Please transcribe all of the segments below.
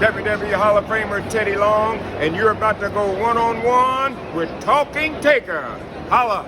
WWE Hall of Famer Teddy Long, and you're about to go one-on-one with Talking Taker. Holla!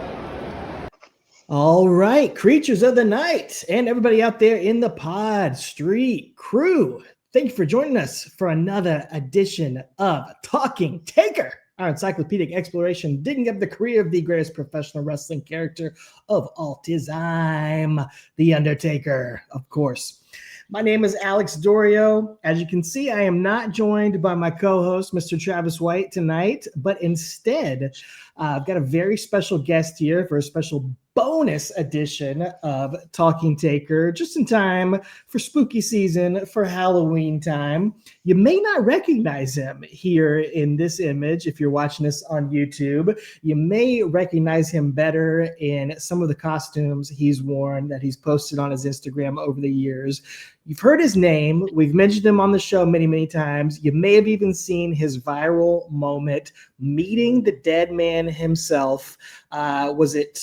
All right, creatures of the night and everybody out there in the pod street crew, thank you for joining us for another edition of Talking Taker, our encyclopedic exploration digging up the career of the greatest professional wrestling character of all time, The Undertaker, of course. My name is Alex Doriot. As you can see, I am not joined by my co-host, Mr. Travis White, tonight, but instead, I've got a very special guest here for a special bonus edition of Talking Taker, just in time for spooky season, for Halloween time. You may not recognize him here in this image if you're watching this on YouTube. You may recognize him better in some of the costumes he's worn that he's posted on his Instagram over the years. You've heard his name. We've mentioned him on the show many, many times. You may have even seen his viral moment meeting the dead man himself. Was it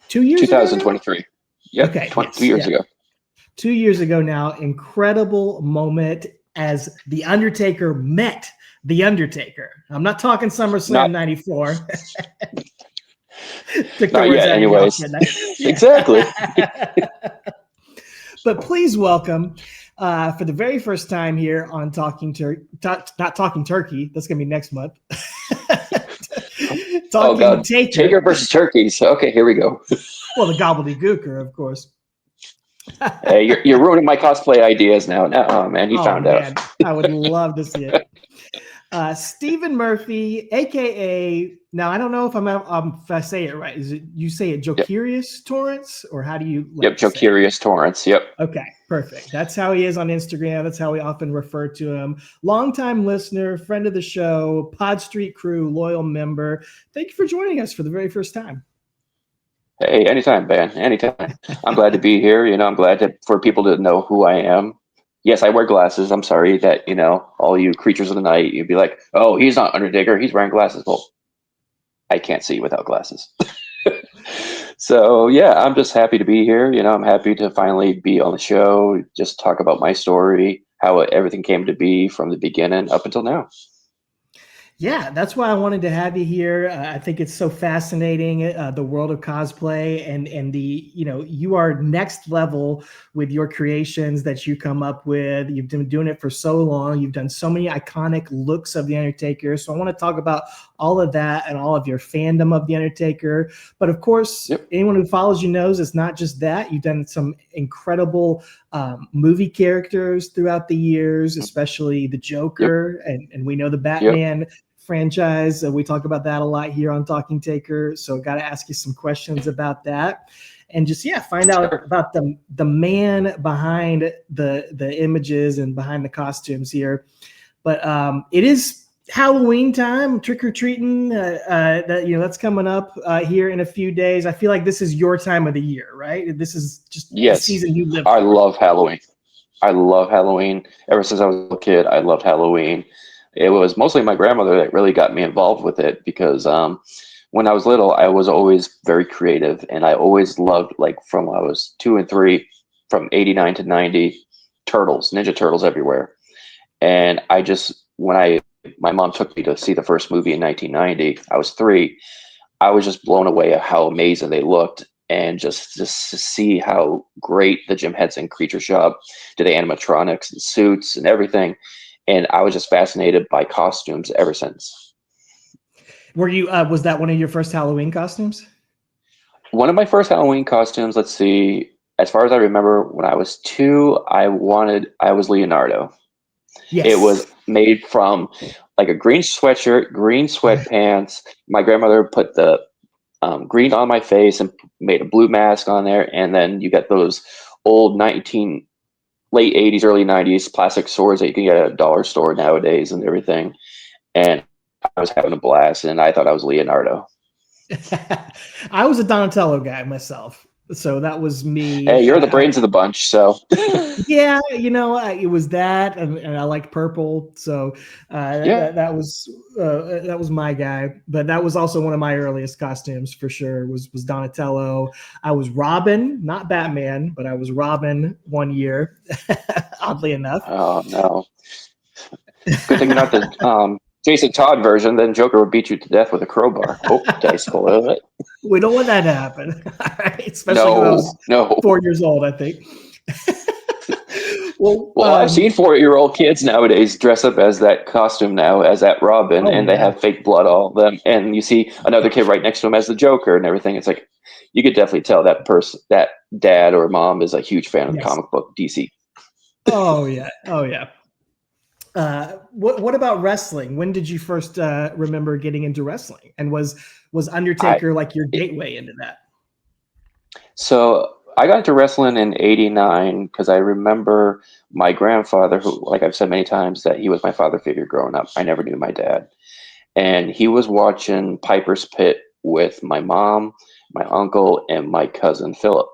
2 years 2023. ago? Yep. Okay. 2 years ago. 2 years ago now. Incredible moment as The Undertaker met The Undertaker. I'm not talking SummerSlam 94. Not yet, anyways. Exactly. But please welcome, for the very first time here on Talking Turkey, not Talking Turkey, that's going to be next month. Talking Taker. Taker versus turkeys. Okay, here we go. Well, the gobbledygooker, of course. Hey, you're ruining my cosplay ideas now. No, man, he found out. I would love to see it. Stephen Murphy, A.K.A. Now, I don't know if I say it right. Is it you say it Jokerious Torrance, or how do you? Jokerious Torrance. Yep. Okay, perfect. That's how he is on Instagram. That's how we often refer to him. Longtime listener, friend of the show, Pod Street Crew, loyal member. Thank you for joining us for the very first time. Hey, anytime, man. Anytime. I'm glad to be here. I'm glad for people to know who I am. Yes, I wear glasses. I'm sorry that, all you creatures of the night, you'd be like, oh, he's not Undertaker. He's wearing glasses. Well, I can't see without glasses. So, yeah, I'm just happy to be here. I'm happy to finally be on the show, just talk about my story, how everything came to be from the beginning up until now. Yeah, that's why I wanted to have you here. I think it's so fascinating, the world of cosplay and the, you are next level with your creations that you come up with. You've been doing it for so long. You've done so many iconic looks of The Undertaker. So I want to talk about all of that and all of your fandom of The Undertaker. But of course, anyone who follows you knows it's not just that. You've done some incredible movie characters throughout the years, especially the Joker, and we know the Batman franchise. We talk about that a lot here on Talking Taker. So got to ask you some questions about that, and just find out about the man behind the images and behind the costumes here. But it is Halloween time, trick or treating. That's coming up here in a few days. I feel like this is your time of the year, right? This is just the season you live. I love Halloween. I love Halloween. Ever since I was a kid, I loved Halloween. It was mostly my grandmother that really got me involved with it because when I was little, I was always very creative, and I always loved, from when I was 2 and 3, from 89 to 90, turtles, Ninja Turtles everywhere. And my mom took me to see the first movie in 1990. I was 3. I was just blown away at how amazing they looked, and just to see how great the Jim Henson Creature Shop did, the animatronics and suits and everything. And I was just fascinated by costumes ever since. Were you? Was that one of your first Halloween costumes? One of my first Halloween costumes. Let's see. As far as I remember, when I was 2, I was Leonardo. Yes. It was made from a green sweatshirt, green sweatpants. My grandmother put the green on my face and made a blue mask on there, and then you got those old late 80s, early 90s plastic swords that you can get at a dollar store nowadays and everything. And I was having a blast, and I thought I was Leonardo. I was a Donatello guy myself. So that was me. Hey, you're the brains of the bunch, so. Yeah, it was that, and I liked purple, so that was my guy. But that was also one of my earliest costumes for sure. Was Donatello. I was Robin, not Batman, but I was Robin one year. Oddly enough. Oh no. Good thing you're not the Jason Todd version. Then Joker would beat you to death with a crowbar. Oh, did I spoil it? We don't want that to happen. All right, especially when I No, was no. 4 years old, I think. Well, Well, I've seen 4-year-old kids nowadays dress up as that costume now, as that Robin, oh and they yeah, have fake blood all of them. And you see another kid right next to him as the Joker and everything. It's like you could definitely tell that person, that dad or mom, is a huge fan of the yes. comic book DC. Oh yeah, oh yeah. What about wrestling? When did you first remember getting into wrestling? And was I Undertaker like your gateway into that? So I got into wrestling in '89 because I remember my grandfather, who, like I've said many times, that he was my father figure growing up. I never knew my dad. And he was watching Piper's Pit with my mom, my uncle, and my cousin Philip.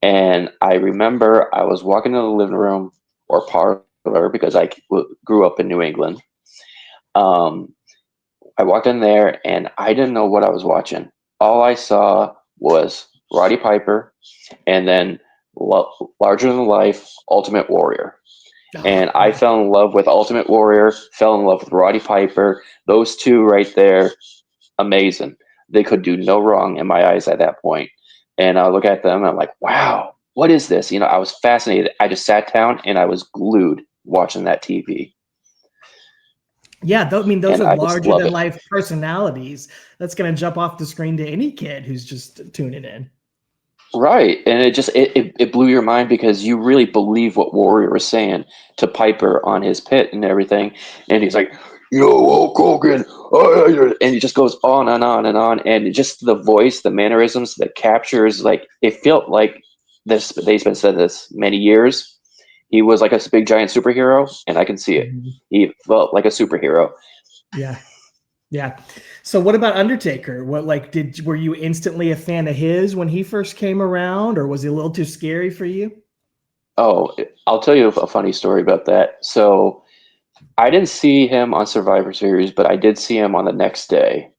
And I remember I was walking in the living room or parlor because grew up in New England. Um, I walked in there and I didn't know what I was watching. All I saw was Roddy Piper and then larger than life Ultimate Warrior. Oh, And I fell in love with Ultimate Warrior, fell in love with Roddy Piper. Those two right there, amazing. They could do no wrong in my eyes at that point. And I look at them and I'm like, wow, what is this? You know, I was fascinated. I just sat down and I was glued watching that TV. yeah. I mean, those And are I just larger love than it. life personalities. That's going to jump off the screen to any kid who's just tuning in. Right. And it blew your mind because you really believe what Warrior was saying to Piper on his pit and everything. And he's like, yo, Hulk Hogan. And he just goes on and on and on. And just the voice, the mannerisms, the captures, like it felt like this. They've been said this many years. He was like a big giant superhero, and I can see it. Mhm. He felt like a superhero. Yeah. Yeah. So what about Undertaker? What like were you instantly a fan of his when he first came around, or was he a little too scary for you? Oh, I'll tell you a funny story about that. So I didn't see him on Survivor Series, but I did see him on the next day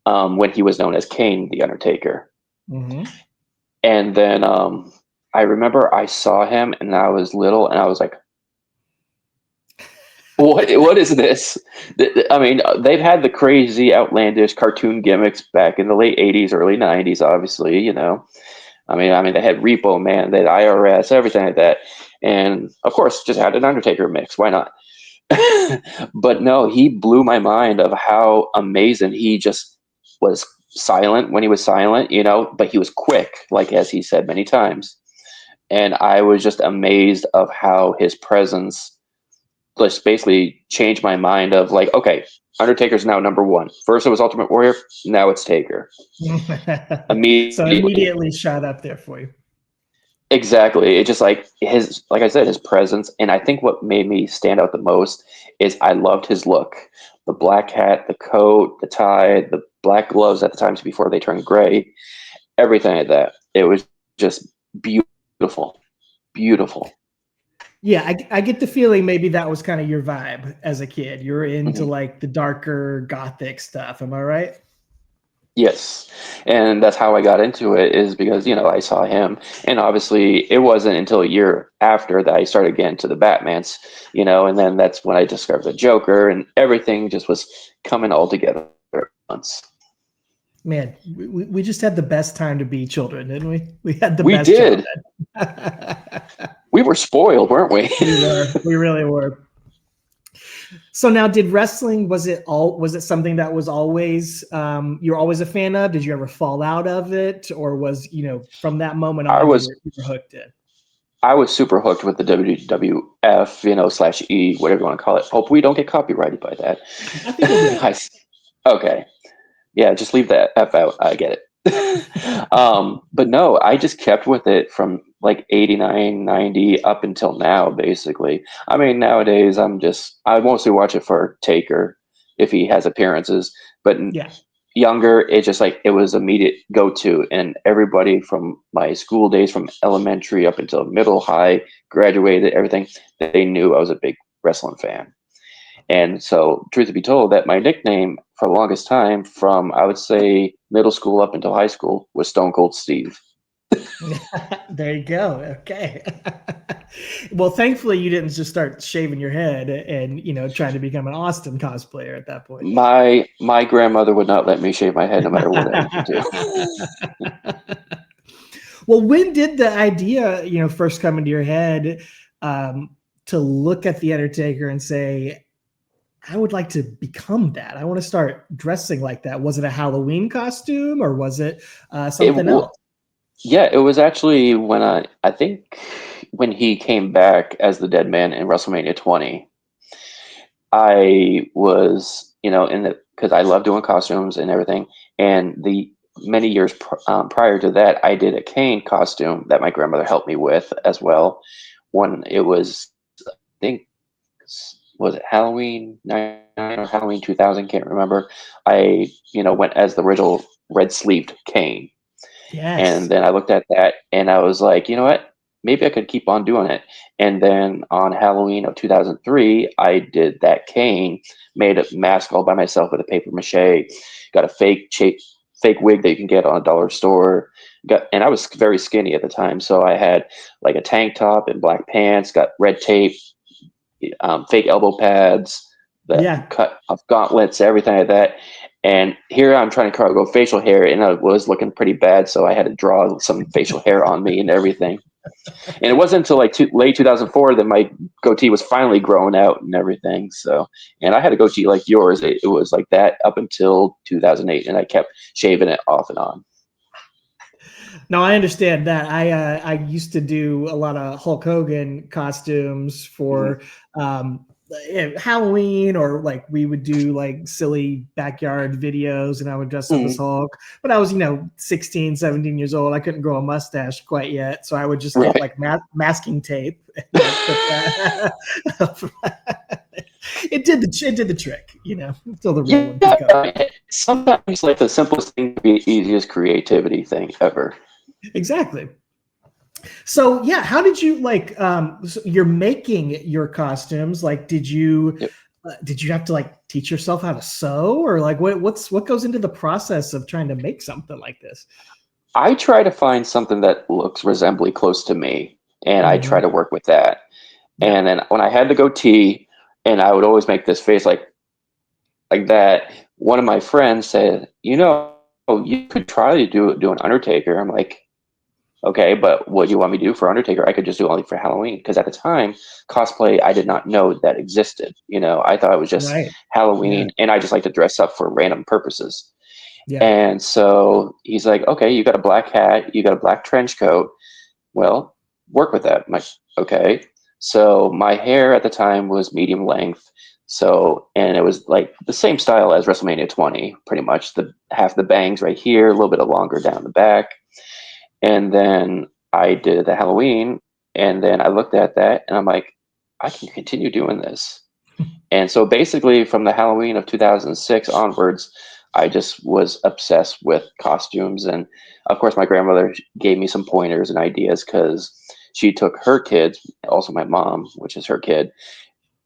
when he was known as Kane, the Undertaker. Mm-hmm. And then I remember I saw him and I was little and I was like, what is this? I mean, they've had the crazy, outlandish cartoon gimmicks back in the late '80s, early '90s. Obviously, you know. I mean, they had Repo Man, they had IRS, everything like that, and of course, just had an Undertaker mix. Why not? But no, he blew my mind of how amazing he just was. Silent when he was silent, you know, but he was quick, like as he said many times. And I was just amazed of how his presence just basically changed my mind of like, okay, Undertaker's now number one. First it was Ultimate Warrior, now it's Taker. So Immediately. immediately shot up there for you. Exactly. It just like his, like I said, his presence. And I think what made me stand out the most is I loved his look. The black hat, the coat, the tie, the black gloves at the times before they turned gray, everything like that. It was just beautiful. Beautiful. Yeah, I get the feeling maybe that was kind of your vibe as a kid. You were into Mhm. like the darker gothic stuff. Am I right? Yes. And that's how I got into it is because, you know, I saw him. And obviously it wasn't until a year after that I started getting to the Batmans, you know, and then that's when I discovered the Joker and everything just was coming all together at once. Man, we just had the best time to be children, didn't we? We had the We best did. childhood. We were spoiled, weren't we? We were. We really were. So now, did wrestling, was it something that was always you're always a fan of? Did you ever fall out of it, or was from that moment I on was you were hooked in? I was super hooked with the WWF, you know, slash E, whatever you want to call it. Hope we don't get copyrighted by that. I think we'll be okay. Okay. Yeah, just leave that F out. I get it. But no, I just kept with it from like 89, 90 up until now, basically. I mean, nowadays I mostly watch it for Taker if he has appearances. But Yeah. younger, it just like it was immediate go to. And everybody from my school days, from elementary up until middle, high, graduated, everything, they knew I was a big wrestling fan. And so, truth be told, that my nickname for the longest time, from I would say middle school up until high school, was Stone Cold Steve. There you go. Okay. Well, thankfully you didn't just start shaving your head and, trying to become an Austin cosplayer at that point. My grandmother would not let me shave my head no matter what I had to do. Well, when did the idea, first come into your head to look at the Undertaker and say, I would like to become that. I want to start dressing like that. Was it a Halloween costume or was it something else? Yeah, it was actually when I think when he came back as the Dead Man in WrestleMania 20. I was, in the because I love doing costumes and everything, and the many years prior to that, I did a Kane costume that my grandmother helped me with as well. When it was, I think, was it Halloween 99 or Halloween 2000? Can't remember. I, went as the original red sleeved Kane. And Yes. then I looked at that and I was like, you know what? Maybe I could keep on doing it. And then on Halloween of 2003, I did that cane, made a mask all by myself with a paper mache, got a fake wig that you can get on a dollar store. And I was very skinny at the time, so I had like a tank top and black pants, got red tape, fake elbow pads, the Yeah. cut of gauntlets, everything like that. And here I'm trying to grow facial hair, and I was looking pretty bad, so I had to draw some facial hair on me and everything. And it wasn't until like late 2004 that my goatee was finally growing out and everything. So, and I had a goatee like yours. It was like that up until 2008, and I kept shaving it off and on. No, I understand that. I used to do a lot of Hulk Hogan costumes for Halloween, or like we would do like silly backyard videos and I would dress up as Hulk. But I was, 16, 17 years old. I couldn't grow a mustache quite yet. So I would just get like masking tape and like put that. It did the trick, until the real one could come. Sometimes like the simplest thing to be the easiest creativity thing ever. Exactly. So yeah, how did you so you're making your costumes? Like, did you have to like teach yourself how to sew, or like what goes into the process of trying to make something like this? I try to find something that looks resembly close to me, and I try to work with that. Yeah. And then when I had the goatee, and I would always make this face like that. One of my friends said, you could try to do an Undertaker. I'm like, okay, but what do you want me to do for Undertaker? I could just do only for Halloween, because at the time, cosplay I did not know that existed. I thought it was just Right. Halloween, and I just like to dress up for random purposes. Yeah. And so he's like, okay, you got a black hat, you got a black trench coat. Well, work with that. I'm like, okay. So my hair at the time was medium length. So, and it was like the same style as WrestleMania 20, pretty much. The half the bangs right here, a little bit longer down the back. And then I did the Halloween, and then I looked at that and I'm like, I can continue doing this. And so basically from the Halloween of 2006 onwards, I just was obsessed with costumes. And of course, my grandmother gave me some pointers and ideas, because she took her kids, also my mom, which is her kid,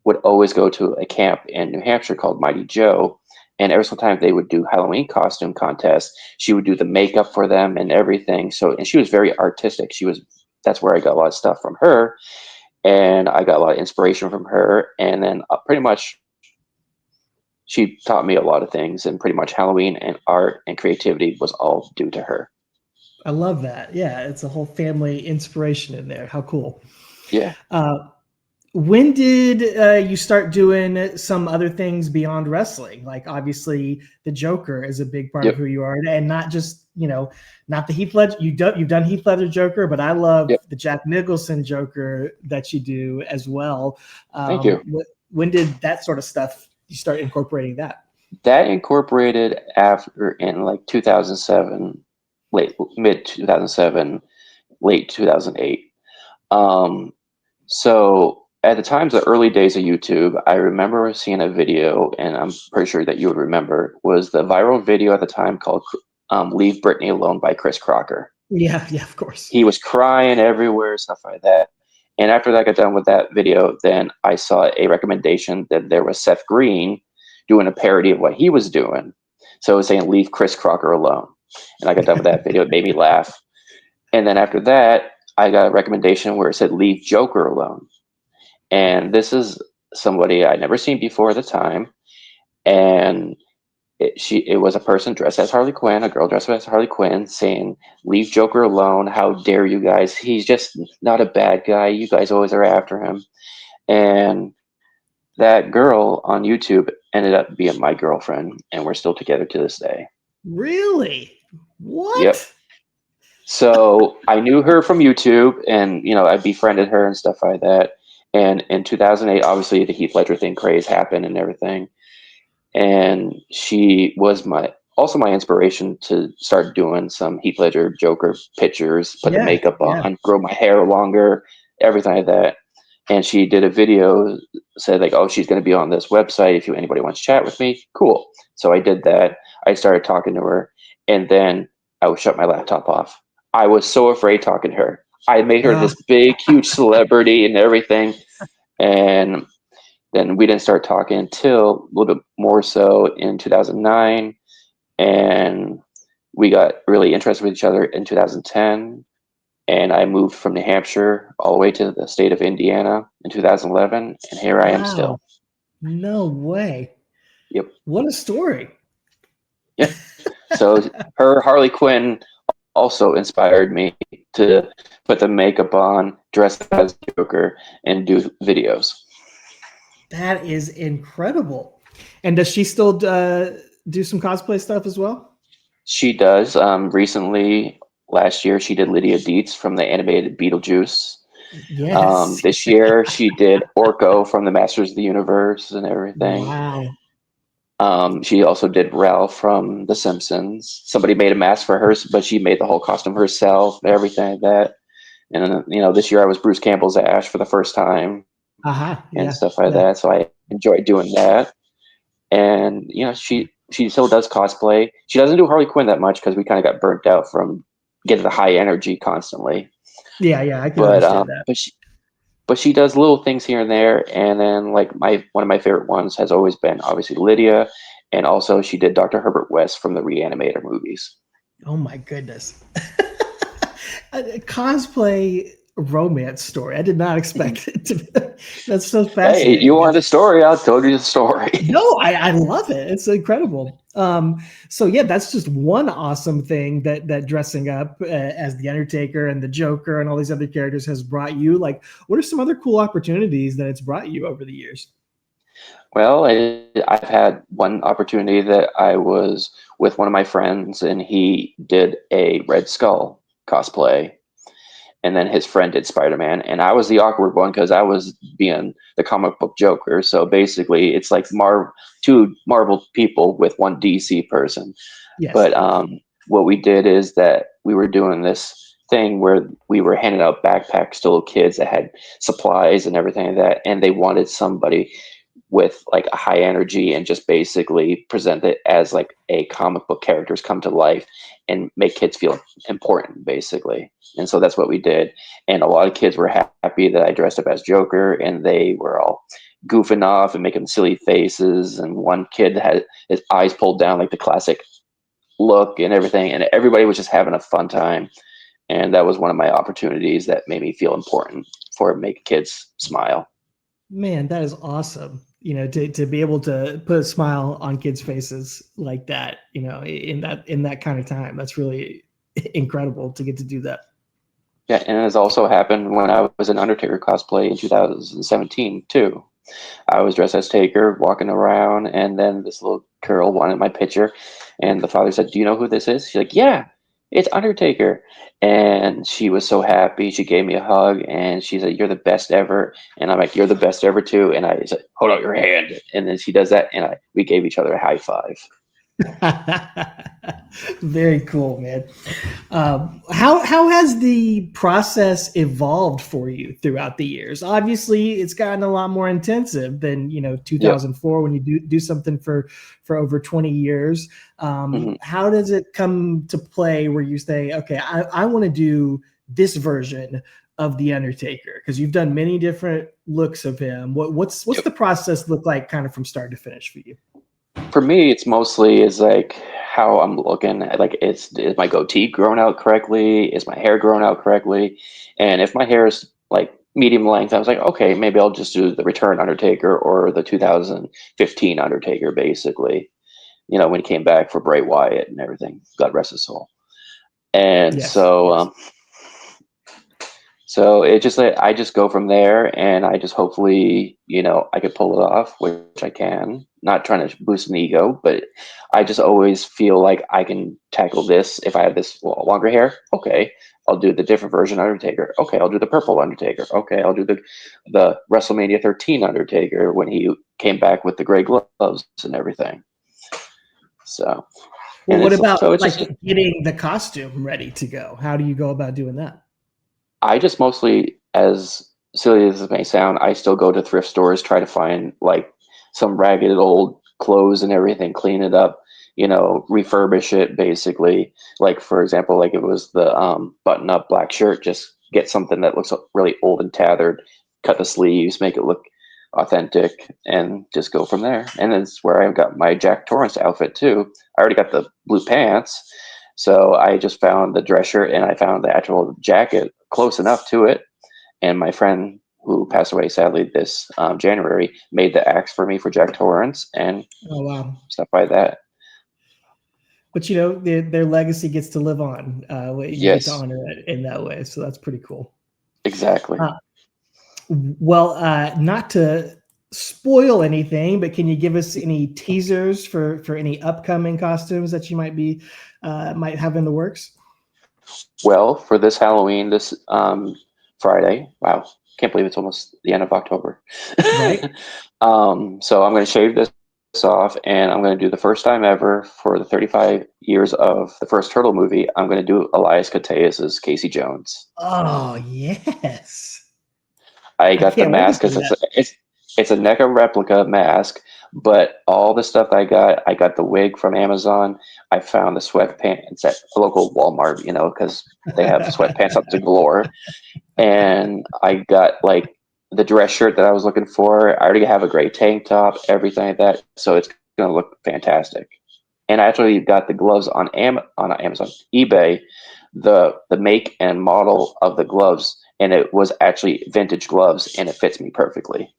would always go to a camp in New Hampshire called Mighty Joe. And every single time they would do Halloween costume contests, she would do the makeup for them and everything. So, and she was very artistic. That's where I got a lot of stuff from her. And I got a lot of inspiration from her. And then pretty much she taught me a lot of things, and pretty much Halloween and art and creativity was all due to her. I love that. Yeah, it's a whole family inspiration in there. How cool. Yeah. When did you start doing some other things beyond wrestling? Like, obviously the Joker is a big part of who you are, and not just, not the Heath Ledger. You've done Heath Ledger Joker, but I love the Jack Nicholson Joker that you do as well. Thank you. When did that sort of stuff, you start incorporating that? That incorporated after in like 2007, mid 2007, late 2008. So at the times, the early days of YouTube, I remember seeing a video, and I'm pretty sure that you would remember, was the viral video at the time called Leave Britney Alone by Chris Crocker. Yeah, of course. He was crying everywhere, stuff like that. And after I got done with that video, then I saw a recommendation that there was Seth Green doing a parody of what he was doing. So it was saying, leave Chris Crocker alone. And I got done with that video. It made me laugh. And then after that, I got a recommendation where it said leave Joker alone. And this is somebody I'd never seen before at the time. And it was a person dressed as Harley Quinn, a girl dressed as Harley Quinn, saying, "Leave Joker alone. How dare you guys? He's just not a bad guy. You guys always are after him." And that girl on YouTube ended up being my girlfriend, and we're still together to this day. Really? What? Yep. So I knew her from YouTube, and I befriended her and stuff like that. And in 2008, obviously the Heath Ledger thing craze happened and everything. And she was also my inspiration to start doing some Heath Ledger Joker pictures, put the makeup on, grow my hair longer, everything like that. And she did a video, said like, "Oh, she's going to be on this website. If anybody wants to chat with me, cool." So I did that. I started talking to her, and then I would shut my laptop off. I was so afraid talking to her. I made her this big, huge celebrity and everything, and then we didn't start talking until a little bit more so in 2009, and we got really interested with each other in 2010. And I moved from New Hampshire all the way to the state of Indiana in 2011, and here I am still. No way. Yep. What a story. Yeah. So her Harley Quinn also inspired me to put the makeup on, dress as Joker, and do videos. That is incredible. And does she still do some cosplay stuff as well? She does. Recently, last year, she did Lydia Dietz from the animated Beetlejuice. Yes. This year, she did Orko from the Masters of the Universe and everything. Wow. She also did Ralph from The Simpsons. Somebody made a mask for her, but she made the whole costume herself, everything like that. And this year I was Bruce Campbell's Ash for the first time, and stuff like that. So I enjoyed doing that. And she still does cosplay. She doesn't do Harley Quinn that much because we kind of got burnt out from getting the high energy constantly. Yeah, I can understand that. But she does little things here and there. And then like one of my favorite ones has always been obviously Lydia, and also she did Dr. Herbert West from the Reanimator movies. Oh my goodness. A cosplay romance story. I did not expect it to be. That's so fascinating. Hey, you want a story? I'll tell you the story. No, I love it. It's incredible. So yeah, that's just one awesome thing that dressing up as the Undertaker and the Joker and all these other characters has brought you. Like, what are some other cool opportunities that it's brought you over the years? Well, I've had one opportunity that I was with one of my friends, and he did a Red Skull cosplay. And then his friend did Spider-Man, and I was the awkward one because I was being the comic book Joker. So basically, it's like two Marvel people with one DC person. Yes. But what we did is that we were doing this thing where we were handing out backpacks to little kids that had supplies and everything like that, and they wanted somebody with like a high energy and just basically present it as like a comic book characters come to life and make kids feel important, basically. And so that's what we did. And a lot of kids were happy that I dressed up as Joker, and they were all goofing off and making silly faces. And one kid had his eyes pulled down, like the classic look and everything. And everybody was just having a fun time. And that was one of my opportunities that made me feel important for make kids smile. Man, that is awesome. To be able to put a smile on kids' faces like that, in that kind of time, that's really incredible to get to do that. Yeah, and it has also happened when I was an Undertaker cosplay in 2017 too. I was dressed as Taker, walking around, and then this little girl wanted my picture, and the father said, "Do you know who this is?" She's like, "Yeah, it's Undertaker." And she was so happy. She gave me a hug, and she said, "You're the best ever." And I'm like, "You're the best ever too." And I said, "Hold out your hand." And then she does that, and we gave each other a high five. Very cool, man. How has the process evolved for you throughout the years? Obviously, it's gotten a lot more intensive than 2004 when you do something for over 20 years. How does it come to play where you say, okay, I want to do this version of the Undertaker? Because you've done many different looks of him. What's the process look like, kind of from start to finish for you? For me, it's mostly is like how I'm looking. Like, is my goatee grown out correctly? Is my hair grown out correctly? And if my hair is like medium length, I was like, okay, maybe I'll just do the Return Undertaker or the 2015 Undertaker, basically. You know, when he came back for Bray Wyatt and everything. God rest his soul. And Yes. Yes. so it just like I just go from there, and I just hopefully, you know, I could pull it off, which I can. Not trying to boost an ego, but I just always feel like I can tackle this if I have this longer hair. Okay, I'll do the different version Undertaker. Okay, I'll do the purple Undertaker. Okay, I'll do the WrestleMania 13 Undertaker when he came back with the gray gloves and everything. So, Well, and what it's about so it's like just getting the costume ready to go? How do you go about doing that? I just mostly, as silly as it may sound, I still go to thrift stores, try to find like some ragged old clothes and everything, clean it up, you know, refurbish it basically. Like, for example, like it was the button up black shirt, just get something that looks really old and tattered, cut the sleeves, make it look authentic, and just go from there. And that's where I got my Jack Torrance outfit too. I already got the blue pants. So I just found the dress shirt and I found the actual jacket close enough to it. And my friend who passed away sadly this January made the axe for me for Jack Torrance and Oh wow! stuff like that. But you know, their legacy gets to live on. You get to Yes, honor it in that way, so that's pretty cool. exactly. Uh, well, not to spoil anything, but can you give us any teasers for any upcoming costumes that you might have in the works? Well, for this Halloween, this Friday, wow, can't believe it's almost the end of October. Right. So I'm going to shave this off, and I'm going to do the first time ever for the 35 years of the first Turtle movie. I'm going to do Elias Koteas' Casey Jones. Oh yes. I I got the can't wait to mask see because that. it's a NECA replica mask, but all the stuff I got the wig from Amazon. I found the sweatpants at a local Walmart, you know, because they have sweatpants up to galore. And I got like the dress shirt that I was looking for. I already have a gray tank top, everything like that. So it's gonna look fantastic. And I actually got the gloves on Amazon, eBay, the make and model of the gloves, and it was actually vintage gloves, and it fits me perfectly.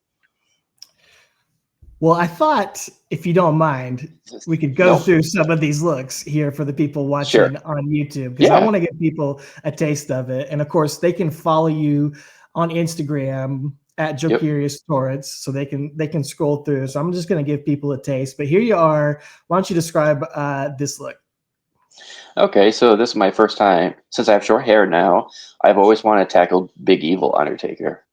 Well, I thought, if you don't mind, we could go Nope. through some of these looks here for the people Sure. watching on YouTube because I Yeah. want to give people a taste of it. And of course, they can follow you on Instagram at Yep. Jokerious Torrance, so they can scroll through. So I'm just going to give people a taste. But here you are. Why don't you describe this look? Okay, so this is my first time since I have short hair now. I've always wanted to tackle Big Evil Undertaker.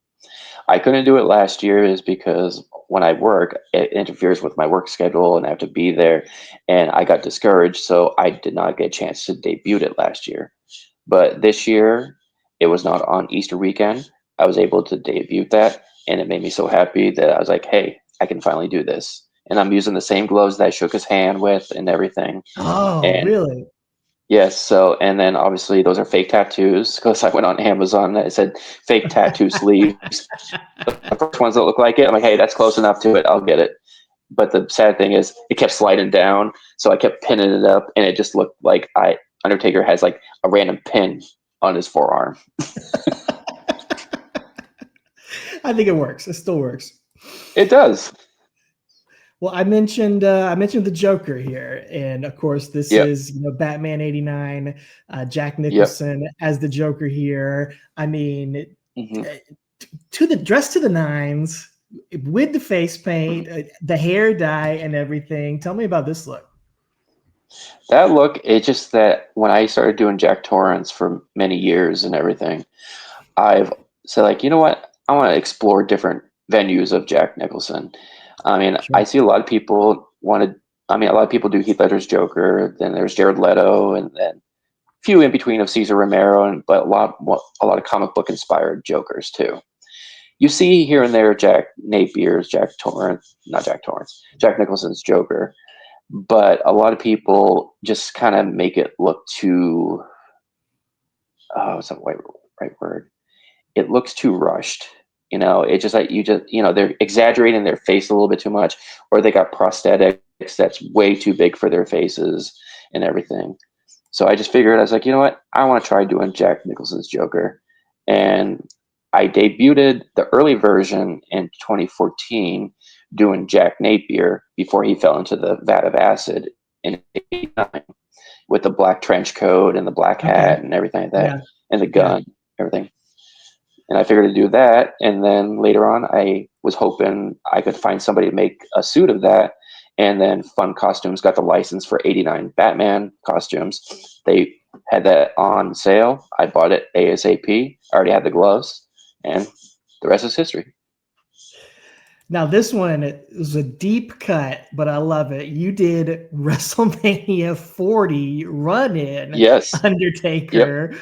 I couldn't do it last year is because when I work, it interferes with my work schedule and I have to be there. And I got discouraged, so I did not get a chance to debut it last year. But this year, it was not on Easter weekend. I was able to debut that, and it made me so happy that I was like, hey, I can finally do this. And I'm using the same gloves that I shook his hand with and everything. Oh, And really? yes, so and then obviously those are fake tattoos because I went on Amazon and it said fake tattoo sleeves. The first ones that look like it, I'm like, hey, that's close enough to it. I'll get it. But the sad thing is, it kept sliding down, so I kept pinning it up, and it just looked like Undertaker has like a random pin on his forearm. I think it works. It still works. It does. Well, I mentioned the Joker here, and of course, this Yep. is Batman '89, Jack Yep. Nicholson as the Joker here. I mean, Hmm. to the dress to the nines with the face paint, the hair dye, and everything. Tell me about this look. That look, it's just that when I started doing Jack Torrance for many years and everything, I've said like, you know what? I want to explore different venues of Jack Nicholson. I mean, Sure. I see a lot of people wanted. I mean, a lot of people do Heath Ledger's Joker. Then there's Jared Leto, and then a few in between of Cesar Romero, and but a lot of comic book inspired Jokers too. You see here and there Jack Napier's Jack Torrance, not Jack Torrance, Jack Nicholson's Joker, but a lot of people just kind of make it look too. Oh, what's that right word? It looks too rushed. You know, it just like they're exaggerating their face a little bit too much, or they got prosthetics that's way too big for their faces. and everything. So I just figured, I was like, you know what? I want to try doing Jack Nicholson's Joker. And I debuted the early version in 2014 doing Jack Napier before he fell into the vat of acid in '89 with the black trench coat and the black hat and everything like that, and the gun, everything. And I figured to do that. And then later on, I was hoping I could find somebody to make a suit of that. And then Fun Costumes got the license for '89 Batman costumes. They had that on sale. I bought it ASAP. I already had the gloves, and the rest is history. Now this one, it was a deep cut, but I love it. You did WrestleMania 40 run-in Yes. Undertaker,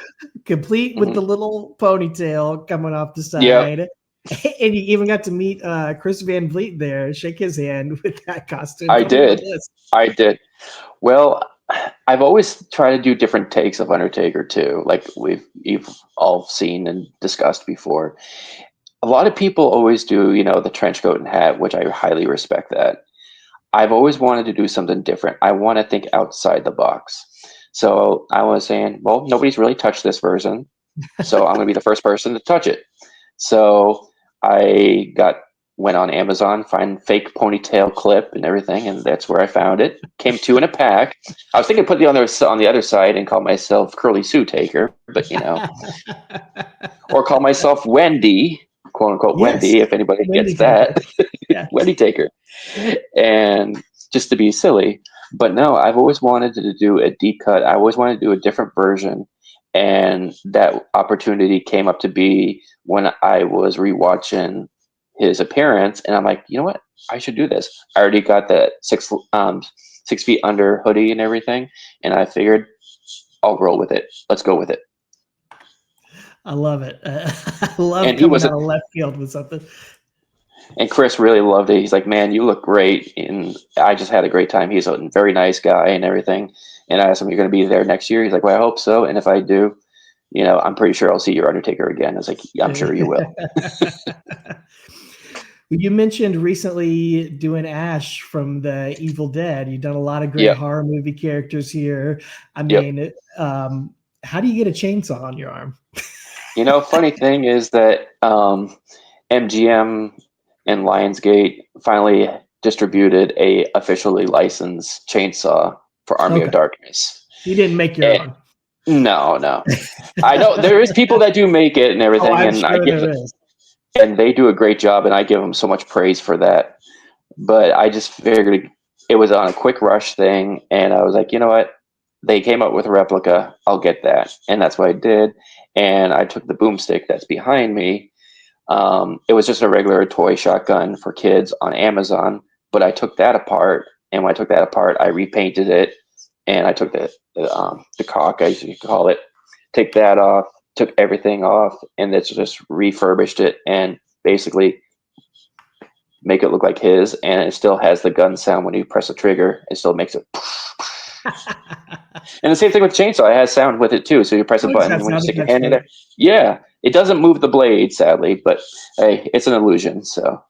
complete with the little ponytail coming off the side. Yep. And you even got to meet Chris Van Vliet there, shake his hand with that costume. I did. Well, I've always tried to do different takes of Undertaker too, like you've all seen and discussed before. A lot of people always do, the trench coat and hat, which I highly respect that. I've always wanted to do something different. I want to think outside the box. So I was saying, well, nobody's really touched this version, so I'm going to be the first person to touch it. So I went on Amazon, find fake ponytail clip and everything, and that's where I found it. Came 2 in a pack. I was thinking to put the on the other side and call myself Curly Sue Taker, but or call myself Wendy, quote unquote Wendy, if anybody Wendy gets that. Yeah. Wendy Taker. And just to be silly. But no, I've always wanted to do a deep cut. I always wanted to do a different version. And that opportunity came up to be when I was rewatching his appearance, and I'm like, you know what? I should do this. I already got that 6 feet under hoodie and everything, and I figured I'll roll with it. Let's go with it. I love it. I love and coming out of left field with something. And Chris really loved it. He's like, man, you look great. And I just had a great time. He's a very nice guy and everything. And I asked him, you're going to be there next year? He's like, well, I hope so. And if I do, I'm pretty sure I'll see your Undertaker again. I was like, yeah, I'm sure you will. You mentioned recently doing Ash from the Evil Dead. You've done a lot of great horror movie characters here. I mean, how do you get a chainsaw on your arm? Funny thing is that MGM and Lionsgate finally distributed a officially licensed chainsaw for Army of Darkness. You didn't make your own. No. I know there is people that do make it and everything, and they do a great job, and I give them so much praise for that. But I just figured it was on a quick rush thing, and I was like, you know what? They came up with a replica. I'll get that, and that's what I did. And I took the boomstick that's behind me. It was just a regular toy shotgun for kids on Amazon, but I took that apart, and when I took that apart, I repainted it, and I took the cock, as you call it, take that off, took everything off, and it's just refurbished it and basically make it look like his, and it still has the gun sound when you press the trigger. It still makes it. And the same thing with chainsaw. It has sound with it too. So you press a button when you stick your hand in there. Yeah, it doesn't move the blade, sadly, but hey, it's an illusion. So.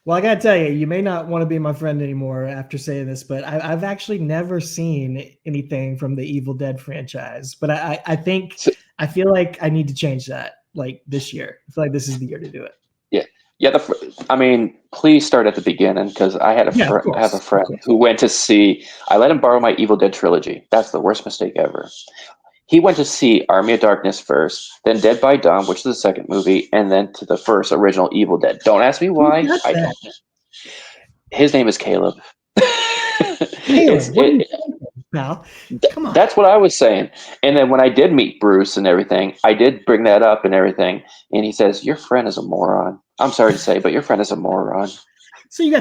Well, I gotta tell you, you may not want to be my friend anymore after saying this, but I've actually never seen anything from the Evil Dead franchise. But I feel like I need to change that, like this year. I feel like this is the year to do it. Yeah. Please start at the beginning, because I have a friend who went to see. I let him borrow my Evil Dead trilogy. That's the worst mistake ever. He went to see Army of Darkness first, then Dead by Dawn, which is the second movie, and then to the first original Evil Dead. Don't ask me why. I don't. His name is Caleb. Pal, come on. That's what I was saying. And then when I did meet Bruce and everything, I did bring that up and everything. And he says, your friend is a moron. I'm sorry to say, but your friend is a moron. So you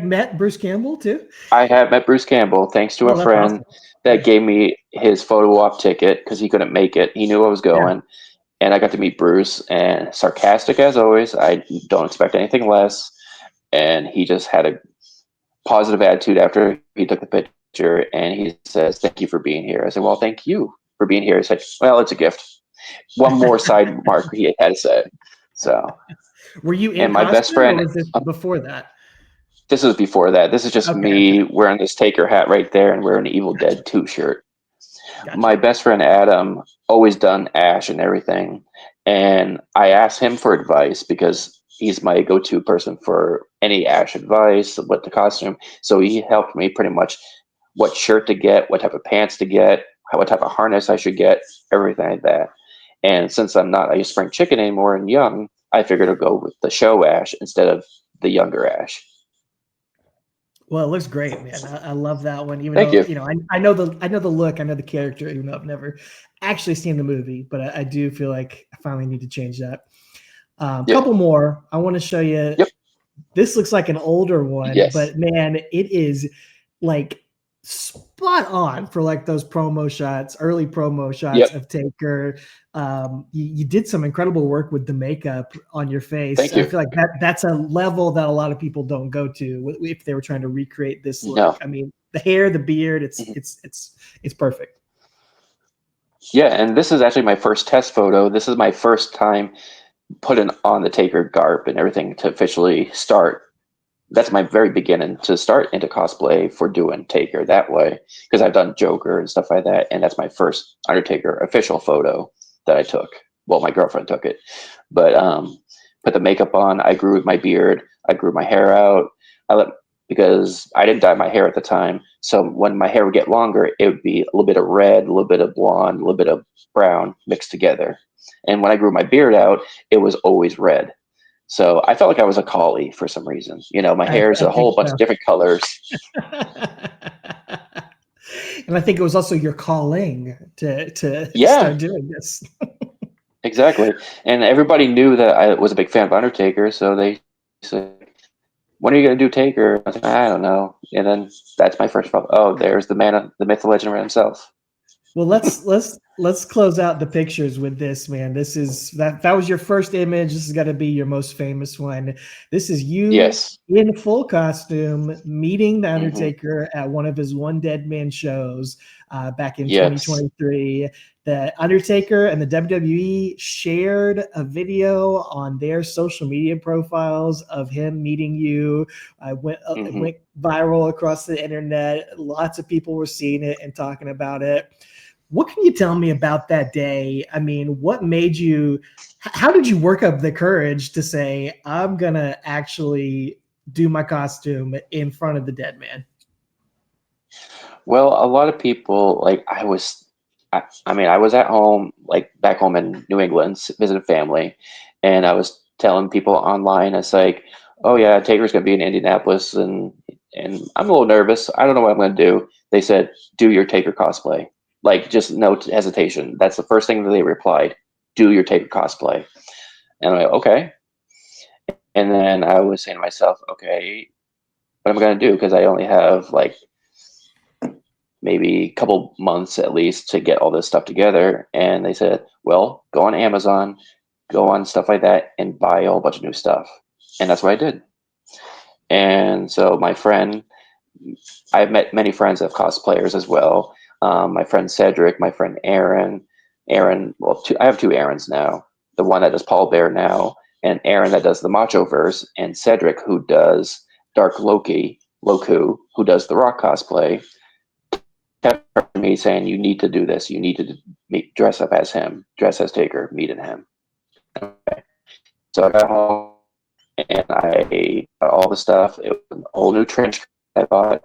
met Bruce Campbell too? I have met Bruce Campbell thanks to a friend that gave me his photo op ticket because he couldn't make it. He knew I was going. Yeah. And I got to meet Bruce, and sarcastic as always. I don't expect anything less. And he just had a positive attitude after he took the picture, and he says, thank you for being here. I said, well, thank you for being here. He said, well, it's a gift. One more side mark he had to say. So were you in and my best friend, or was this before that? This was before that. This is just Okay, me wearing this Taker hat right there and wearing an Evil Dead 2 shirt. gotcha. My best friend Adam always done Ash and everything, and I asked him for advice because he's my go-to person for any Ash advice, what the costume. So he helped me pretty much what shirt to get, what type of pants to get, what type of harness I should get, everything like that. And since I'm not a spring chicken anymore and young, I figured I'd go with the show Ash instead of the younger Ash. Well, it looks great, man. I love that one. Even Thank though you. I know the look, I know the character, even though I've never actually seen the movie, but I do feel like I finally need to change that. Yep. Couple more. I want to show you. Yep. This looks like an older one, Yes. but man, it is like spot on for like those promo shots, early promo shots Yep. of Taker. You did some incredible work with the makeup on your face. Thank you. I feel like that's a level that a lot of people don't go to if they were trying to recreate this look. No. I mean, the hair, the beard, it's perfect. Yeah, and this is actually my first test photo. This is my first time putting on the Taker garb and everything to officially start. That's my very beginning to start into cosplay for doing Taker that way, because I've done Joker and stuff like that, and that's my first Undertaker official photo that I took. Well, my girlfriend took it, but put the makeup on. I grew my beard. I grew my hair out. Because I didn't dye my hair at the time, so when my hair would get longer, it would be a little bit of red, a little bit of blonde, a little bit of brown mixed together. And when I grew my beard out, it was always red. So I felt like I was a collie for some reason. You know, my hair is I a whole think bunch so. of different colors. And I think it was also your calling to Yeah. start doing this. Exactly. And everybody knew that I was a big fan of Undertaker, so they said, when are you going to do Taker? I was like, I don't know. And then that's my first problem. Oh, there's the man, the myth, the legend himself. Well, let's close out the pictures with this, man. This is that was your first image. This has got to be your most famous one. This is you Yes. in full costume meeting the Mhm. Undertaker at one of his One Dead Man shows back in Yes. 2023. The Undertaker and the WWE shared a video on their social media profiles of him meeting you. It went viral across the internet. Lots of people were seeing it and talking about it. What can you tell me about that day? I mean, what made you, how did you work up the courage to say, I'm going to actually do my costume in front of the dead man? Well, a lot of people, like I was at home, like back home in New England, visiting family, and I was telling people online, it's like, oh yeah, Taker's gonna be in Indianapolis, and I'm a little nervous. I don't know what I'm gonna do. They said, do your Taker cosplay, like just no hesitation. That's the first thing that they replied. Do your Taker cosplay, and I'm like, okay. And then I was saying to myself, okay, what am I gonna do? Because I only have like maybe a couple months at least to get all this stuff together. And they said, well, go on Amazon, go on stuff like that, and buy a whole bunch of new stuff. And that's what I did. And so my friend, I've met many friends of cosplayers as well. My friend Cedric, my friend Aaron. Well, I have two Aarons now. The one that does Paul Bear now, and Aaron that does the Machoverse, and Cedric who does Dark Loku, who does the Rock cosplay. Kept me saying, you need to do this. You need to dress up as him, dress as Taker, meeting him. Okay. So I got home and I got all the stuff. It was a whole new trench coat I bought,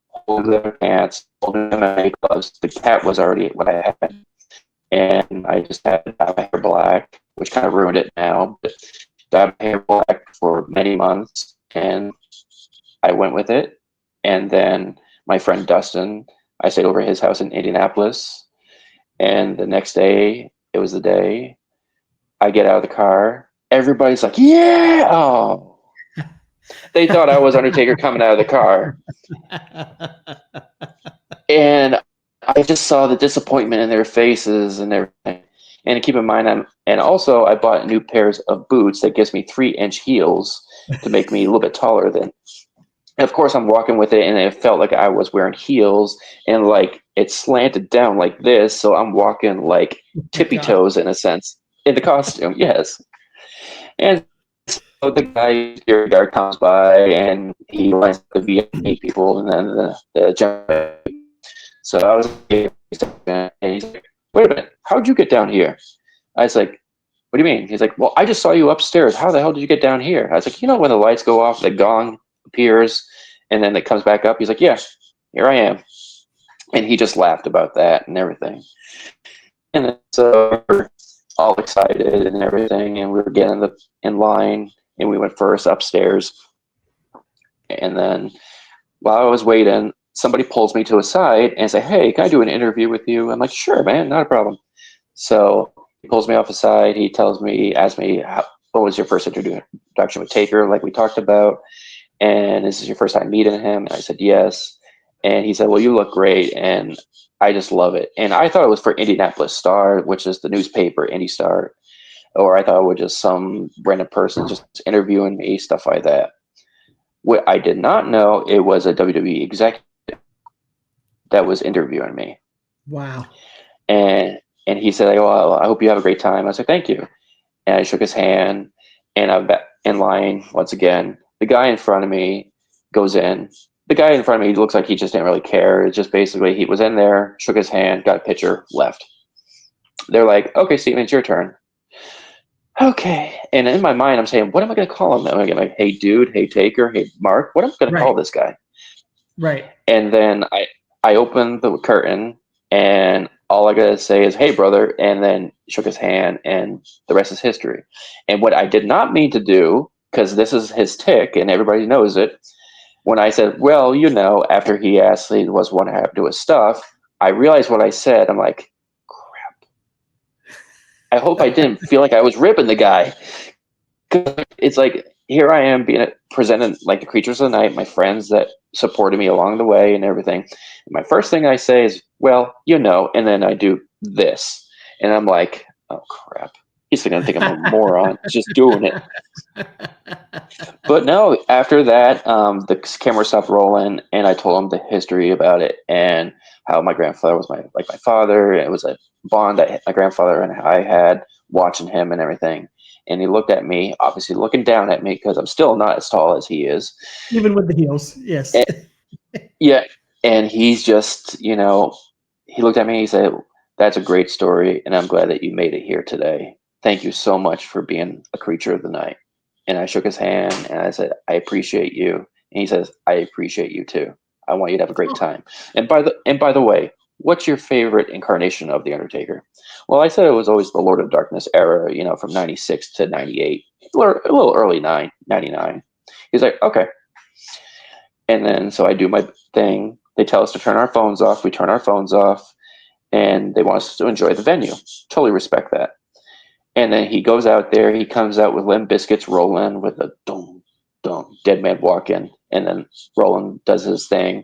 whole new leather pants, whole new MMA gloves. The cat was already what I had. And I just had to dye my hair black, which kind of ruined it now. But dyed my hair black for many months and I went with it. And then my friend Dustin, I stayed over at his house in Indianapolis, and the next day, it was the day, I get out of the car. Everybody's like, yeah! Oh. They thought I was Undertaker coming out of the car. And I just saw the disappointment in their faces and everything. And keep in mind, and also I bought new pairs of boots that gives me 3-inch heels to make me a little bit taller than. And of course, I'm walking with it, and it felt like I was wearing heels, and like it slanted down like this, so I'm walking like tippy toes in a sense in the costume. Yes, and the guy security guard comes by and he lines up the VIP people and then the general. So I was and he's like, "Wait a minute, how'd you get down here?" I was like, "What do you mean?" He's like, "Well, I just saw you upstairs. How the hell did you get down here?" I was like, "You know when the lights go off, the gong appears, and then it comes back up." He's like, "Yeah, here I am," and he just laughed about that and everything. And then, so we're all excited and everything, and we were getting in line, and we went first upstairs. And then while I was waiting, somebody pulls me to a side and say, "Hey, can I do an interview with you?" I'm like, "Sure, man, not a problem." So he pulls me off the side. He tells me, asks me, "What was your first introduction with Taker, like we talked about? And this is your first time meeting him?" And I said, "Yes." And he said, "Well, you look great, and I just love it." And I thought it was for Indianapolis Star, which is the newspaper, Indy Star, or I thought it was just some random person just interviewing me, stuff like that. What I did not know, it was a WWE executive that was interviewing me. Wow. And he said, like, "Oh, I hope you have a great time." I said, "Thank you." And I shook his hand, and I'm back in line once again. The guy in front of me goes in. The guy in front of me looks like he just didn't really care. It's just basically he was in there, shook his hand, got a picture, left. They're like, "Okay, Steven, it's your turn." Okay. And in my mind, I'm saying, what am I going to call him? Am I going to like, "Hey, dude, hey, Taker, hey, Mark"? What am I going to call this guy? Right. And then I opened the curtain, and all I gotta say is, "Hey, brother," and then shook his hand, and the rest is history. And what I did not mean to do, because this is his tick, and everybody knows it, when I said, "Well, you know," after he asked me was what happened to his stuff, I realized what I said. I'm like, crap. I hope I didn't feel like I was ripping the guy. It's like, here I am being presented like the creatures of the night, my friends that supported me along the way and everything. And my first thing I say is, "Well, you know," and then I do this. And I'm like, oh crap. He's gonna think I'm a moron just doing it. But no, after that, the camera stopped rolling, and I told him the history about it and how my grandfather was my father. It was a bond that my grandfather and I had watching him and everything. And he looked at me, obviously looking down at me because I'm still not as tall as he is. Even with the heels, yes. And, yeah, and he's just, he looked at me and he said, "That's a great story, and I'm glad that you made it here today. Thank you so much for being a creature of the night." And I shook his hand and I said, "I appreciate you." And he says, "I appreciate you too. I want you to have a great time." And by the way, what's your favorite incarnation of the Undertaker? Well, I said it was always the Lord of Darkness era, from 96 to 98, a little early 99. He's like, "Okay." And then so I do my thing. They tell us to turn our phones off. We turn our phones off, and they want us to enjoy the venue. Totally respect that. And then he goes out there. He comes out with Limp Biscuits rolling with a dum dum dead man walking, and then Roland does his thing,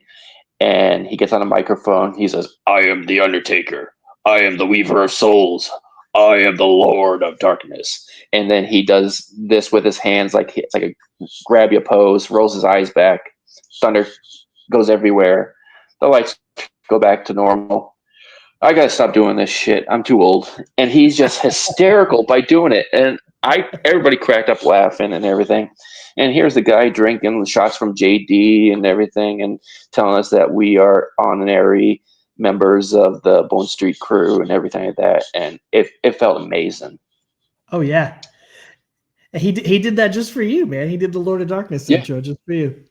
and he gets on a microphone. He says, "I am the Undertaker. I am the Weaver of Souls. I am the Lord of Darkness." And then he does this with his hands, like it's like a grab you pose. Rolls his eyes back. Thunder goes everywhere. The lights go back to normal. I gotta stop doing this shit. I'm too old. And he's just hysterical by doing it. And everybody cracked up laughing and everything. And here's the guy drinking the shots from JD and everything and telling us that we are honorary members of the Bone Street crew and everything like that. And it felt amazing. Oh yeah. He did that just for you, man. He did the Lord of Darkness intro just for you.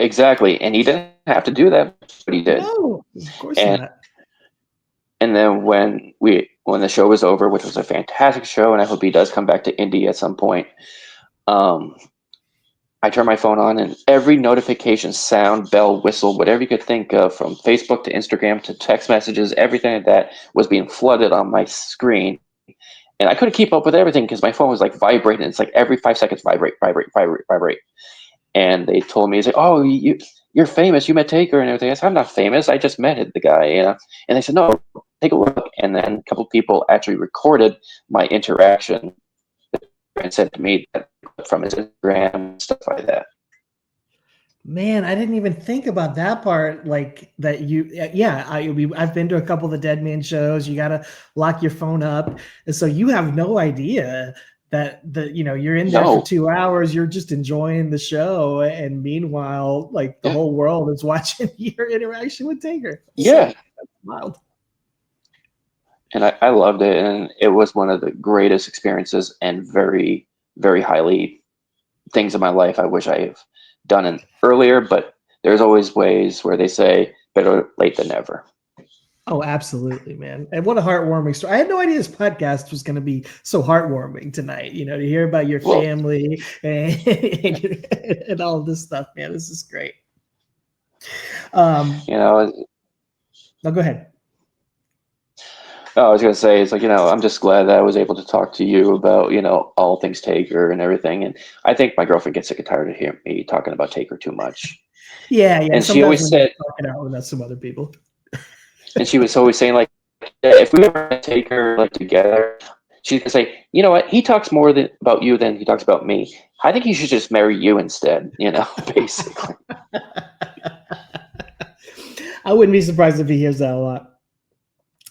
Exactly. And he didn't have to do that, but he did. No, of course and, not. And then when the show was over, which was a fantastic show, and I hope he does come back to Indy at some point, I turned my phone on, and every notification, sound, bell, whistle, whatever you could think of, from Facebook to Instagram to text messages, everything like that was being flooded on my screen. And I couldn't keep up with everything because my phone was like vibrating. It's like every 5 seconds, vibrate, vibrate, vibrate, vibrate. And they told me, "Oh, you're famous. You met Taker and everything." I said, "I'm not famous. I just met the guy." And they said, "No, take a look." And then a couple people actually recorded my interaction and sent to me from his Instagram, stuff like that. Man, I didn't even think about that part. Like that, I've been to a couple of the Dead Man shows. You got to lock your phone up, and so you have no idea that you're in there for No. 2 hours, you're just enjoying the show, and meanwhile, like the whole world is watching your interaction with Taker. Yeah. So, that's wild. And I loved it, and it was one of the greatest experiences and very, very highly things in my life I wish I've done it earlier, but there's always ways where they say better late than never. Oh, absolutely, man. And what a heartwarming story. I had no idea this podcast was going to be so heartwarming tonight, to hear about your family and all this stuff, man. This is great. No, go ahead. I was going to say, it's like, I'm just glad that I was able to talk to you about, all things Taker and everything. And I think my girlfriend gets sick and tired of hearing me talking about Taker too much. Yeah. And she always said, talking out with some other people. And she was always saying, like, if we ever take her like together, she's gonna say, you know what? He talks more about you than he talks about me. I think he should just marry you instead. Basically. I wouldn't be surprised if he hears that a lot.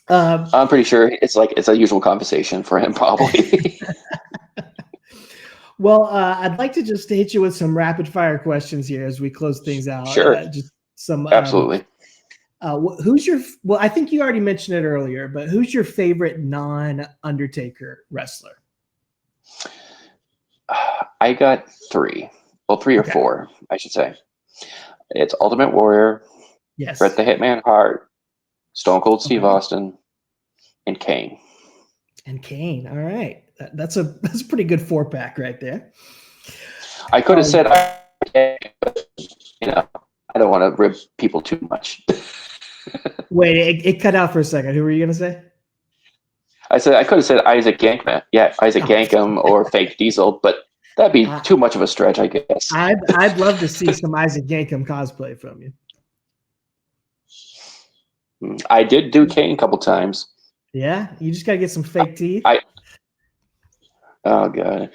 I'm pretty sure it's a usual conversation for him, probably. Well, I'd like to just hit you with some rapid fire questions here as we close things out. Sure. Just some Absolutely. I think you already mentioned it earlier, but who's your favorite non-Undertaker wrestler? I got three. Well, three or four, I should say. It's Ultimate Warrior, yes, Bret the Hitman Hart, Stone Cold Steve Austin, and Kane. And Kane. All right. That's a pretty good 4-pack right there. I could have said, I don't want to rib people too much. Wait, it cut out for a second. Who were you going to say? I could have said Isaac Gankman. Yeah, Isaac Gankum or Fake Diesel, but that'd be too much of a stretch, I guess. I'd love to see some Isaac Gankum cosplay from you. I did do Kane a couple times. Yeah, you just gotta get some fake teeth. Oh god,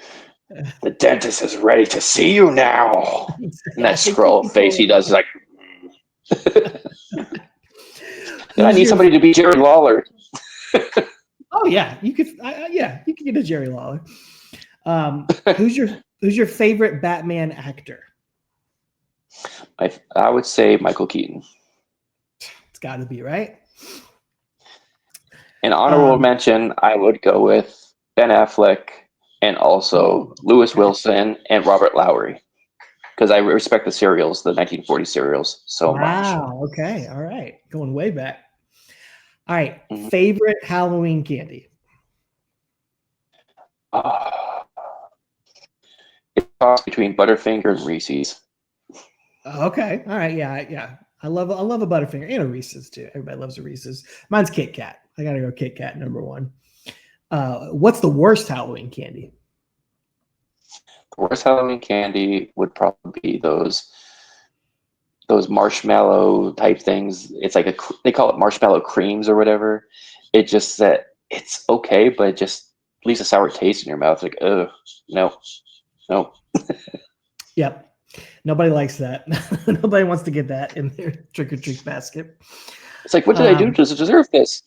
the dentist is ready to see you now. And that scroll face he does is like. I need somebody to be Jerry Lawler. Oh yeah, you could. You could get a Jerry Lawler. Who's your favorite Batman actor? I would say Michael Keaton. It's got to be, right? An honorable mention, I would go with Ben Affleck and also Lewis Wilson and Robert Lowry, because I respect the serials, the 1940 serials, so much. Wow. Okay. All right. Going way back. All right. Mm-hmm. Favorite Halloween candy? It's tossed between Butterfinger and Reese's. Okay. All right. Yeah. I love a Butterfinger and a Reese's too. Everybody loves a Reese's. Mine's Kit Kat. I gotta go Kit Kat number one. What's the worst Halloween candy? The worst Halloween candy would probably be those marshmallow type things. It's like they call it marshmallow creams or whatever. It just that it's okay, but it just leaves a sour taste in your mouth. Like, no. Yep. Nobody likes that. Nobody wants to get that in their trick-or-treat basket. It's like, what did I do to deserve this?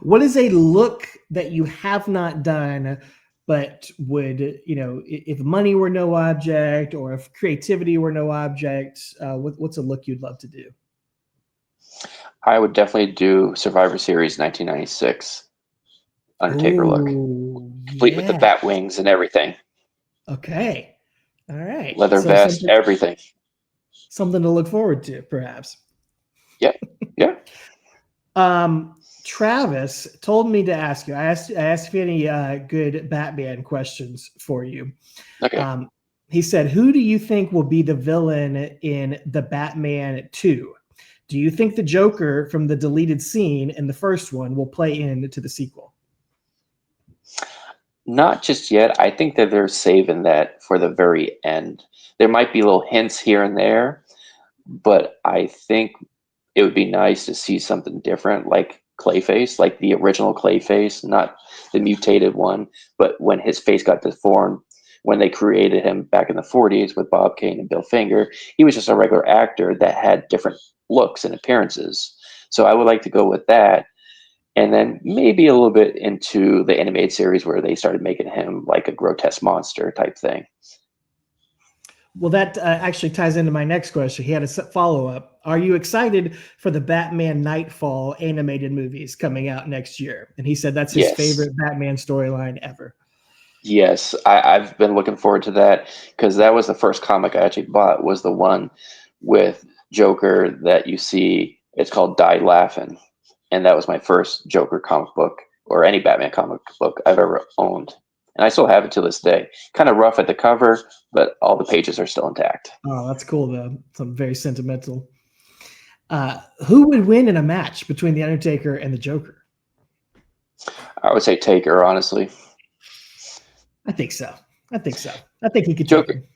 What is a look that you have not done, but would, if money were no object or if creativity were no object, what's a look you'd love to do? I would definitely do Survivor Series 1996 Undertaker look, complete with the bat wings and everything. Okay. All right. Leather vest, everything. Something to look forward to, perhaps. Yeah. Travis told me to ask you. I asked if you had any good Batman questions for you. Okay. He said, who do you think will be the villain in the Batman 2? Do you think the Joker from the deleted scene in the first one will play into the sequel? Not just yet. I think that they're saving that for the very end. There might be little hints here and there, but I think it would be nice to see something different, like Clayface, like the original Clayface, not the mutated one, but when his face got deformed, when they created him back in the 40s with Bob Kane and Bill Finger, he was just a regular actor that had different looks and appearances. So I would like to go with that. and then maybe a little bit into the animated series where they started making him like a grotesque monster type thing. Well, that actually ties into my next question. He had a follow-up. Are you excited for the Batman Nightfall animated movies coming out next year? And he said that's his Yes. favorite Batman storyline ever. Yes, I've been looking forward to that because that was the first comic I actually bought, was the one with Joker that you see. It's called Die Laughing, and that was my first Joker comic book or any Batman comic book I've ever owned. And I still have it to this day. Kind of rough at the cover, but all the pages are still intact. Oh, that's cool, though. Something very sentimental. Who would win in a match between The Undertaker and the Joker? I would say Taker, honestly. I think so. I think he could Joker. take him.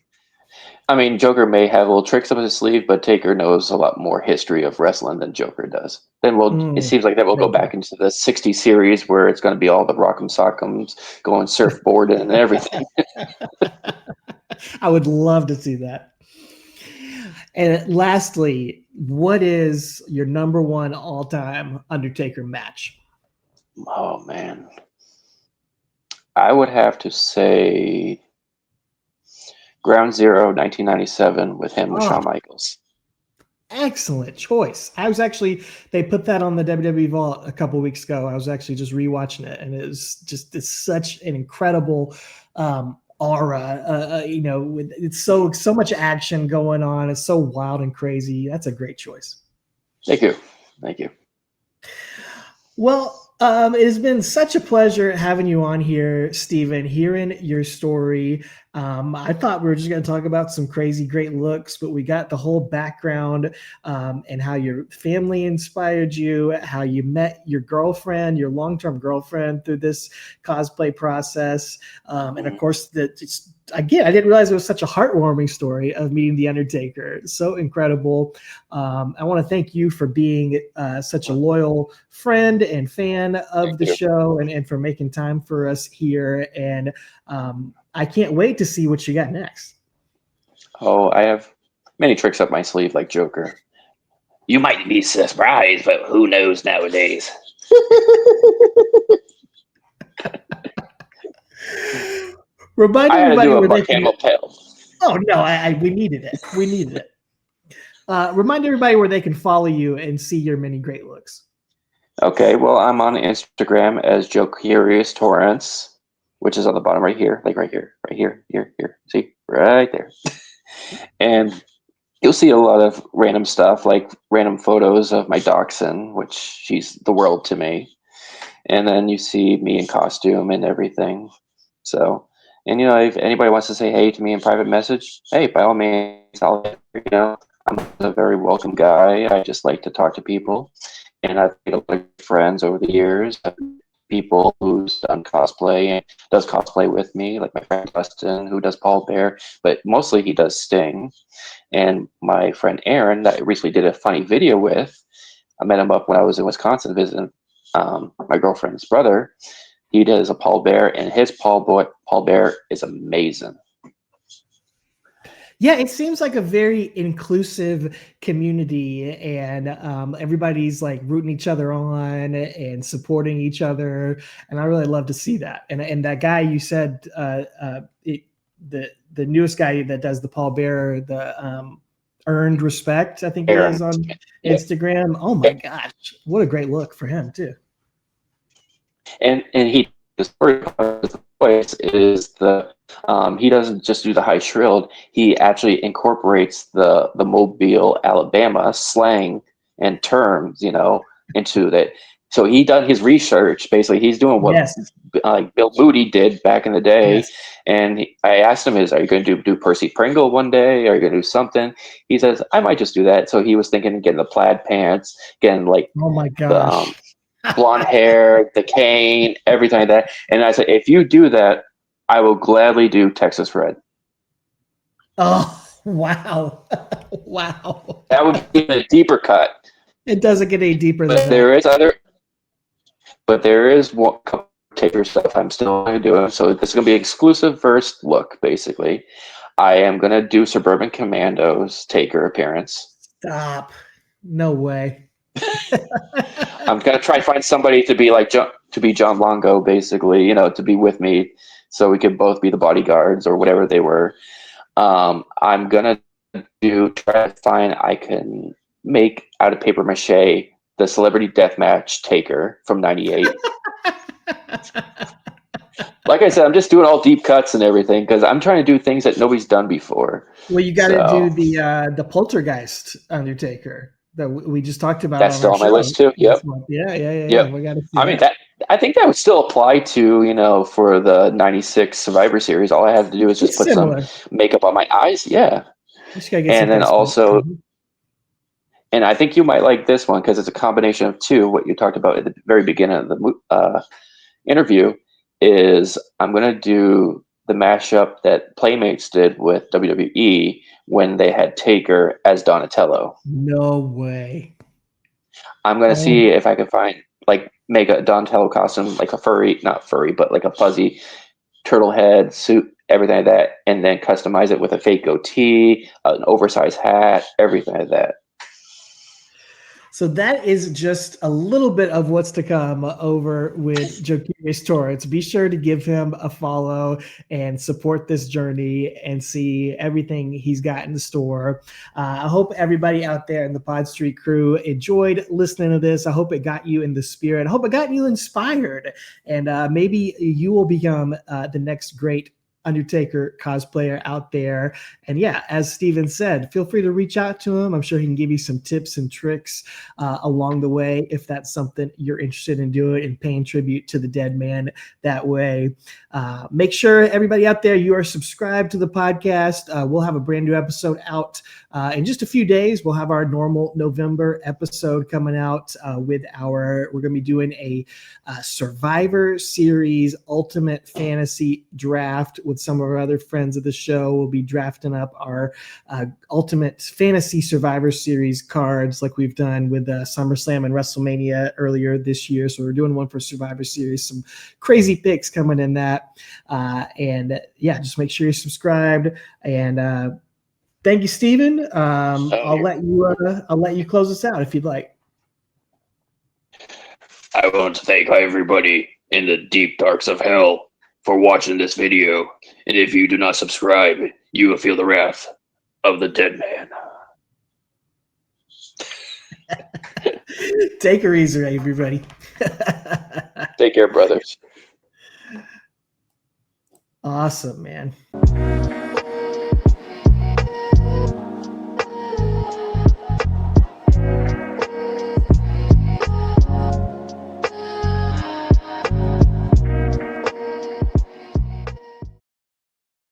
I mean, Joker may have little tricks up his sleeve, but Taker knows a lot more history of wrestling than Joker does. Then it seems like that we'll go back into the '60s series where it's going to be all the Rock'em Sock'ems going surfboarding and everything. I would love to see that. And lastly, what is your number one all-time Undertaker match? Oh, man. I would have to say Ground Zero 1997 with him with Shawn Michaels. Excellent choice. They put that on the WWE Vault a couple weeks ago. I was actually just rewatching it, and it's such an incredible aura. It's so much action going on. It's so wild and crazy. That's a great choice. Thank you. Well, it has been such a pleasure having you on here, Steven, hearing your story. I thought we were just going to talk about some crazy great looks, but we got the whole background and how your family inspired you, how you met your girlfriend, your long-term girlfriend through this cosplay process. And of course, I didn't realize it was such a heartwarming story of meeting The Undertaker. So incredible. I want to thank you for being such a loyal friend and fan of the show and for making time for us here. And I can't wait to see what you got next. Oh, I have many tricks up my sleeve like Joker. You might be surprised, but who knows nowadays? Remind I had to everybody do a where they Mark can. Hamill tale. Oh no, we needed it. We needed it. Remind everybody where they can follow you and see your many great looks. Okay, well, I'm on Instagram as Jokerious Torrance, which is on the bottom right here, like right here. See, right there. And you'll see a lot of random stuff, like random photos of my dachshund, which she's the world to me. And then you see me in costume and everything. So, and if anybody wants to say hey to me in private message, hey, by all means, I'm a very welcome guy. I just like to talk to people. And I've made a lot of friends over the years, people who's done cosplay and does cosplay with me, like my friend Dustin, who does Paul Bear, but mostly he does Sting. And my friend Aaron, that I recently did a funny video with, I met him up when I was in Wisconsin visiting my girlfriend's brother. He does a Paul Bear, and his Paul Bear is amazing. Yeah, it seems like a very inclusive community, and everybody's like rooting each other on and supporting each other, and I really love to see that. And that guy you said, the newest guy that does the Paul Bear, the Earned Respect, I think he is on Instagram. Oh my gosh, what a great look for him too. And the story of the voice is he doesn't just do the high shrilled. He actually incorporates the Mobile, Alabama slang and terms, into that. So he done his research. Basically, he's doing what Bill Moody did back in the day. Yes. And I asked him, "Are you going to do Percy Pringle one day? Are you going to do something?" He says, "I might just do that." So he was thinking of getting the plaid pants, getting like oh my gosh. Blonde hair, the cane, everything like that. And I said, if you do that, I will gladly do Texas Red. Oh, wow. Wow. That would be a deeper cut. It doesn't get any deeper than that. There is one Taker stuff I'm still going to do. So this is going to be exclusive first look, basically. I am going to do Suburban Commandos Taker appearance. Stop. No way. I'm gonna try to find somebody to be like to be John Longo, basically, to be with me, so we could both be the bodyguards or whatever they were. I'm gonna try to find I can make out of paper mache the Celebrity Deathmatch Taker from '98. Like I said, I'm just doing all deep cuts and everything because I'm trying to do things that nobody's done before. Well, you got to do the Poltergeist Undertaker that we just talked about That's on still our on my show list too. this Yep. month. Yeah. Yep. We got to see I mean that. I think that would still apply to, for the '96 Survivor Series. All I have to do is just It's put similar. some makeup on my eyes. Yeah. You just got to get And some then face paint. also, and I think you might like this one because it's a combination of two. What you talked about at the very beginning of the interview is I'm going to do the mashup that Playmates did with WWE when they had Taker as Donatello. No way. I'm going to Oh. see if I can make a Donatello costume, like not furry, but like a fuzzy turtle head suit, everything like that, and then customize it with a fake goatee, an oversized hat, everything like that. So that is just a little bit of what's to come over with Jokerious Torrance. Be sure to give him a follow and support this journey and see everything he's got in the store. I hope everybody out there in the Pod Street crew enjoyed listening to this. I hope it got you in the spirit. I hope it got you inspired. And maybe you will become the next great Undertaker cosplayer out there. And yeah, as Steven said, feel free to reach out to him. I'm sure he can give you some tips and tricks along the way if that's something you're interested in doing and paying tribute to the dead man that way. Make sure everybody out there, you are subscribed to the podcast. We'll have a brand new episode out in just a few days. We'll have our normal November episode coming out we're going to be doing a Survivor Series Ultimate Fantasy Draft with some of our other friends of the show. We'll be drafting up our Ultimate Fantasy Survivor Series cards like we've done with SummerSlam and WrestleMania earlier this year. So we're doing one for Survivor Series, some crazy picks coming in that. And yeah, just make sure you're subscribed. And thank you, Steven. I'll let you close us out if you'd like. I want to thank everybody in the deep darks of hell for watching this video. And if you do not subscribe, you will feel the wrath of the dead man. Take her easy, everybody. Take care, brothers. Awesome, man.